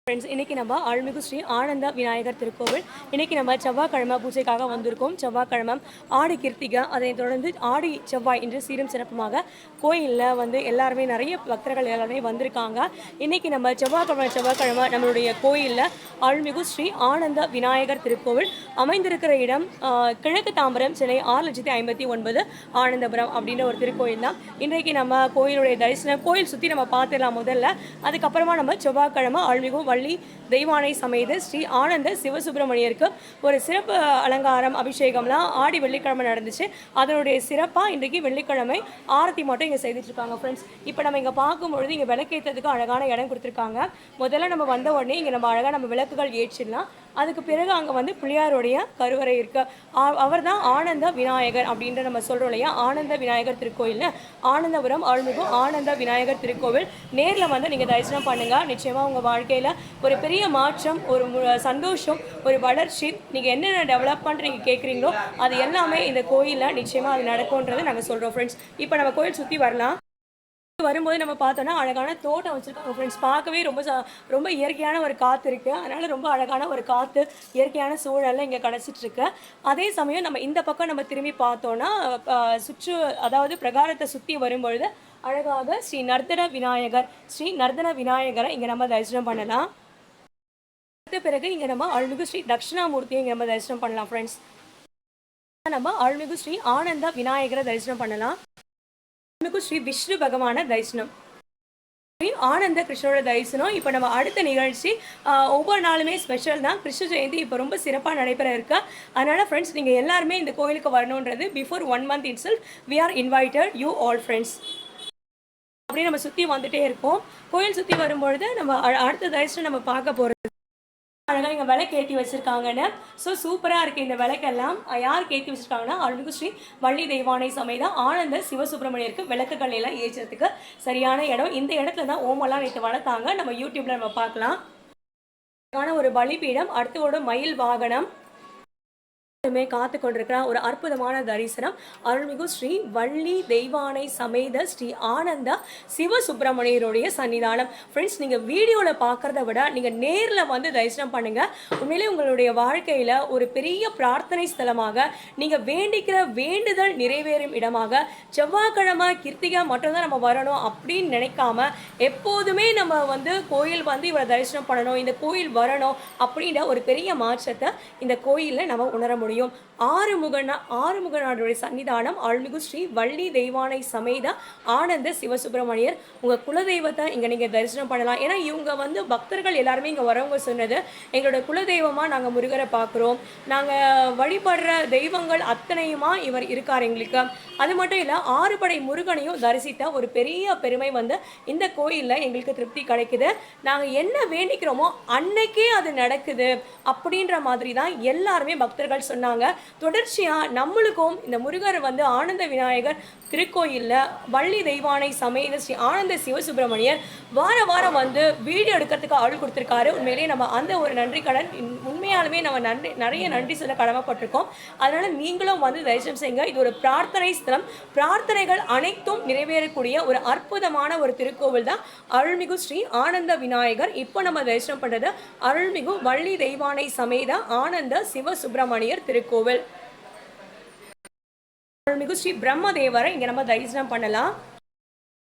Friends, இன்றைக்கி நம்ம அருள்மிகு ஸ்ரீ ஆனந்த விநாயகர் திருக்கோவில். இன்றைக்கி நம்ம செவ்வாய்க்கிழமை பூஜைக்காக வந்திருக்கோம். செவ்வாய்க்கிழமை ஆடி கிருத்திகை, அதைத் தொடர்ந்து ஆடி செவ்வாய் என்று சீரும் சிறப்புமாக கோயிலில் வந்து எல்லாருமே நிறைய பக்தர்கள் எல்லாருமே வந்திருக்காங்க. இன்றைக்கி நம்ம செவ்வாய்க்கிழமை நம்மளுடைய கோயிலில் அருள்மிகு ஸ்ரீ ஆனந்த விநாயகர் திருக்கோவில் அமைந்திருக்கிற இடம் கிழக்கு தாம்பரம், சென்னை 6,59,9 ஆனந்தபுரம் அப்படின்ற ஒரு திருக்கோயில் தான். இன்றைக்கு நம்ம கோயிலுடைய தரிசனம், கோயில் சுற்றி நம்ம பார்த்துடலாம் முதல்ல. அதுக்கப்புறமா நம்ம செவ்வாய்க்கிழமை அருள்மிகு வள்ளி தெய்வானை சமேத ஸ்ரீ ஆனந்த சிவசுப்பிரமணியருக்கு ஒரு சிறப்பு அலங்காரம், அபிஷேகம்லாம் ஆடி வெள்ளிக்கிழமை நடந்துச்சு. அதனுடைய சிறப்பாக இன்றைக்கு வெள்ளிக்கிழமை ஆரத்தி மட்டும் இங்கே செய்துட்டு இருக்காங்க. ஃப்ரெண்ட்ஸ், இப்போ நம்ம இங்கே பார்க்கும்பொழுது இங்கே விளக்கேற்றதுக்கு அழகான இடம் கொடுத்துருக்காங்க. முதல்ல நம்ம வந்த உடனே இங்கே நம்ம அழகாக நம்ம விளக்குகள் ஏற்றிடலாம். அதுக்கு பிறகு அங்கே வந்து பிள்ளையாருடைய கருவறை இருக்கு. அவர் தான் ஆனந்த விநாயகர் அப்படின்ற நம்ம சொல்கிறோம் இல்லையா. ஆனந்த விநாயகர் திருக்கோயில்னு ஆனந்தபுரம் அருள்மிகு ஆனந்த விநாயகர் திருக்கோவில் நேரில் வந்து நீங்கள் தரிசனம் பண்ணுங்கள். நிச்சயமாக உங்கள் வாழ்க்கையில் ஒரு பெரிய மாற்றம், ஒரு சந்தோஷம், ஒரு வளர்ச்சி, நீங்கள் என்னென்ன டெவலப்மெண்ட் நீங்கள் கேட்குறீங்களோ அது எல்லாமே இந்த கோயிலில் நிச்சயமாக அது நடக்கும்ன்றதை நாங்கள் சொல்கிறோம். ஃப்ரெண்ட்ஸ், இப்போ நம்ம கோயில் சுற்றி வரலாம். வரும்போது நம்ம பார்த்தோன்னா அழகான தோட்டம் வச்சுருக்காங்க. ஃப்ரெண்ட்ஸ், பார்க்கவே ரொம்ப இயற்கையான ஒரு காற்று இருக்குது. அதனால் ரொம்ப அழகான ஒரு காற்று, இயற்கையான சூழலில் இங்கே கிடச்சிட்ருக்கு. அதே சமயம் நம்ம இந்த பக்கம் நம்ம திரும்பி பார்த்தோன்னா அதாவது பிரகாரத்தை சுற்றி வரும்பொழுது அழகாக ஸ்ரீ நர்தன விநாயகரை இங்கே நம்ம தரிசனம் பண்ணலாம். பிறகு இங்கே நம்ம அருள்மிகு ஸ்ரீ தட்சிணாமூர்த்தியை இங்கே நம்ம தரிசனம் பண்ணலாம். ஃப்ரெண்ட்ஸ், நம்ம அருள்மிகு ஸ்ரீ ஆனந்த விநாயகரை தரிசனம் பண்ணலாம். ஸ்ரீ விஷ்ணு பகவான தரிசனம், ஆனந்த கிருஷ்ணரோட தரிசனம். இப்போ நம்ம அடுத்த நிகழ்ச்சி ஒவ்வொரு நாளுமே ஸ்பெஷல் தான். கிருஷ்ண ஜெயந்தி இப்போ ரொம்ப சிறப்பாக நடைபெற இருக்கு. அதனால் ஃப்ரெண்ட்ஸ், நீங்கள் எல்லாருமே இந்த கோயிலுக்கு வரணுன்றது before 1 month itself we are invited you all friends. அப்படியே நம்ம சுற்றி வந்துட்டே இருக்கோம். கோயில் சுற்றி வரும்பொழுது நம்ம அடுத்த தரிசனம் நம்ம பார்க்க போகிறது அழகாக இங்கே விளக்கு ஏற்றி வச்சுருக்காங்கன்னு. ஸோ சூப்பராக இருக்குது இந்த விளக்கெல்லாம். யாருக்கு ஏற்றி வச்சுருக்காங்கன்னா அருள்மிகு ஸ்ரீ வள்ளி தெய்வானை சமேத ஆனந்த சிவசுப்பிரமணியருக்கு விளக்குகள் எல்லாம் ஏற்றுறதுக்கு சரியான இடம். இந்த இடத்துல தான் ஓமெல்லாம் நேற்று வளர்த்தாங்க. நம்ம யூடியூப்பில் நம்ம பார்க்கலாம். ஒரு பலிபீடம், அடுத்தோட மயில் வாகனம் காத்து கொண்டிருக்கிற ஒரு அற்புதமான தரிசனம். அருள்மிகு ஸ்ரீ வள்ளி தெய்வானை சமேத ஸ்ரீ ஆனந்த சிவசுப்பிரமணியருடைய சன்னிதானம். ஃப்ரெண்ட்ஸ், நீங்கள் வீடியோவில் பார்க்குறத விட நீங்கள் நேரில் வந்து தரிசனம் பண்ணுங்கள். உண்மையிலே உங்களுடைய வாழ்க்கையில் ஒரு பெரிய பிரார்த்தனை ஸ்தலமாக, நீங்கள் வேண்டிக்கிற வேண்டுதல் நிறைவேறும் இடமாக, செவ்வாய்க்கிழமை கிருத்திகை மட்டும்தான் நம்ம வரணும் அப்படின்னு நினைக்காம எப்போதுமே நம்ம வந்து கோயில் வந்து இவரை தரிசனம் பண்ணணும், இந்த கோயில் வரணும் அப்படின்ற ஒரு பெரிய மாற்றத்தை இந்த கோயிலில் நம்ம உணர முடியும். ஆறுமுகநாதருடைய சன்னிதானம் அருள்மிகு ஸ்ரீ வள்ளி தெய்வானை சமேத ஆனந்த சிவசுப்பிரமணியர். உங்கள் குலதெய்வத்தை இங்கே நீங்கள் தரிசனம் பண்ணலாம். ஏன்னா இவங்க வந்து பக்தர்கள் எல்லாருமே இங்கே வரவங்க சொன்னது, எங்களோட குலதெய்வமாக நாங்கள் முருகரை பார்க்குறோம், நாங்கள் வழிபடுற தெய்வங்கள் அத்தனையுமா இவர் இருக்கார் எங்களுக்கு. அது மட்டும் இல்லை, 6 படை முருகனையும் தரிசித்த ஒரு பெரிய பெருமை வந்து இந்த கோயிலில் எங்களுக்கு திருப்தி கிடைக்குது. நாங்கள் என்ன வேண்டிக்கிறோமோ அன்னைக்கே அது நடக்குது அப்படின்ற மாதிரி தான் எல்லாருமே பக்தர்கள் சொன்னாங்க. தொடர்ச்சியாக நம்மளுக்கும் இந்த முருகர் வந்து ஆனந்த விநாயகர் திருக்கோயிலில் வள்ளி தெய்வானை சமேத ஸ்ரீ ஆனந்த சிவசுப்பிரமணியர் வாரம் வந்து வீடியோ எடுக்கிறதுக்கு ஆள் கொடுத்துருக்காரு. உண்மையிலேயே நம்ம அந்த ஒரு நன்றி கடன் உண்மையாலுமே நம்ம நிறைய நன்றி சொல்ல கடமைப்பட்டிருக்கோம். அதனால் நீங்களும் வந்து தரிசனம் செய்யுங்க. இது ஒரு பிரார்த்தனை ஸ்தலம். பிரார்த்தனைகள் அனைத்தும் நிறைவேறக்கூடிய ஒரு அற்புதமான ஒரு திருக்கோவில் தான் அருள்மிகு ஸ்ரீ ஆனந்த விநாயகர். இப்போ நம்ம தரிசனம் பண்ணுறது அருள்மிகு வள்ளி தெய்வானை சமேத ஆனந்த சிவசுப்பிரமணியர் திருக்கோவில். அருள்மிகு ஸ்ரீ பிரம்மதேவரை இங்கே நம்ம தரிசனம் பண்ணலாம்.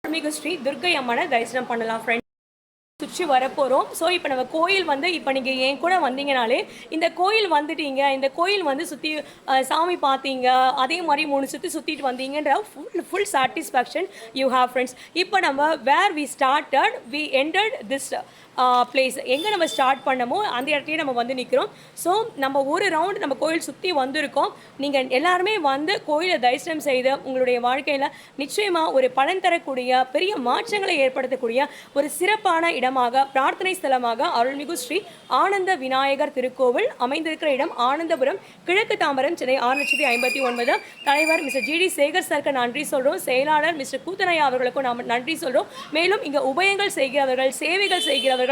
அருள்மிகு ஸ்ரீ துர்க்கை அம்மனை தரிசனம் பண்ணலாம். ஃப்ரெண்ட்ஸ், சுற்றி வரப்போகிறோம். ஸோ இப்போ நம்ம கோயில் வந்து இப்போ நீங்கள் என் கூட வந்தீங்கனாலே இந்த கோயில் வந்துட்டீங்க, இந்த கோயில் வந்து சுற்றி சாமி பார்த்தீங்க, அதே மாதிரி 3 சுற்றிட்டு வந்தீங்கன்ற full satisfaction you have. Friends, இப்போ நம்ம where we started we ended this place, எங்கே நம்ம ஸ்டார்ட் பண்ணமோ அந்த இடத்துலையே நம்ம வந்து நிற்கிறோம். ஸோ நம்ம ஒரு ரவுண்ட் நம்ம கோயில் சுற்றி வந்திருக்கோம். நீங்கள் எல்லாருமே வந்து கோயிலை தரிசனம் செய்து உங்களுடைய வாழ்க்கையில் நிச்சயமாக ஒரு பலன் தரக்கூடிய பெரிய மாற்றங்களை ஏற்படுத்தக்கூடிய ஒரு சிறப்பான இடமாக, பிரார்த்தனை ஸ்தலமாக அருள்மிகு ஸ்ரீ ஆனந்த விநாயகர் திருக்கோவில் அமைந்திருக்கிற இடம் ஆனந்தபுரம், கிழக்கு தாம்பரம், சென்னை 6,59. தலைவர் மிஸ்டர் ஜிடி சேகர் சருக்கு நன்றி சொல்கிறோம். செயலாளர் மிஸ்டர் கூத்தனையா அவர்களுக்கும் நாம் நன்றி சொல்கிறோம். மேலும் இங்கே உபயங்கள் செய்கிறவர்கள், சேவைகள் செய்கிறவர்கள்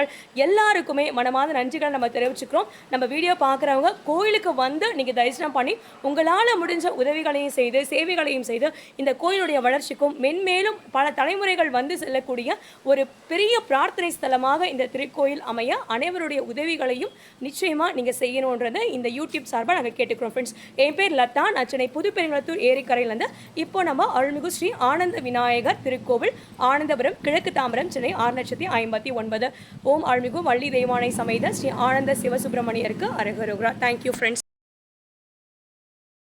எல்லாருக்குமே மனமார்ந்த நன்றிகளை நம்ம தெரிவிச்சுக்கிறோம். நம்ம வீடியோ பார்க்குறவங்க கோயிலுக்கு வந்து நீங்கள் தரிசனம் பண்ணி உங்களால் முடிஞ்ச உதவிகளையும் செய்து சேவைகளையும் செய்து இந்த கோயிலுடைய வளர்ச்சிக்கும் மென்மேலும் பல தலைமுறைகள் வந்து செல்லக்கூடிய ஒரு பெரிய பிரார்த்தனை ஸ்தலம் ஸ்தலமாக இந்த திருக்கோயில் அமைய அனைவருடைய உதவிகளையும் நிச்சயமாக நீங்கள் செய்யணுன்றதை இந்த யூடியூப் சார்பாக நாங்கள் கேட்டுக்கிறோம் ஃப்ரெண்ட்ஸ். என் பேர் லதா, நான் சென்னை புதுப்பெருங்குளத்தூர் ஏரிக்கரையிலேருந்து இப்போ நம்ம அருள்மிகு ஸ்ரீ ஆனந்த விநாயகர் திருக்கோவில், ஆனந்தபுரம், கிழக்கு தாம்பரம், சென்னை 6,59. ஓம் அருள்மிகு வள்ளி தெய்வானை சமேத ஸ்ரீ ஆனந்த சிவசுப்பிரமணியருக்கு அரகரோகரா. Thank you friends.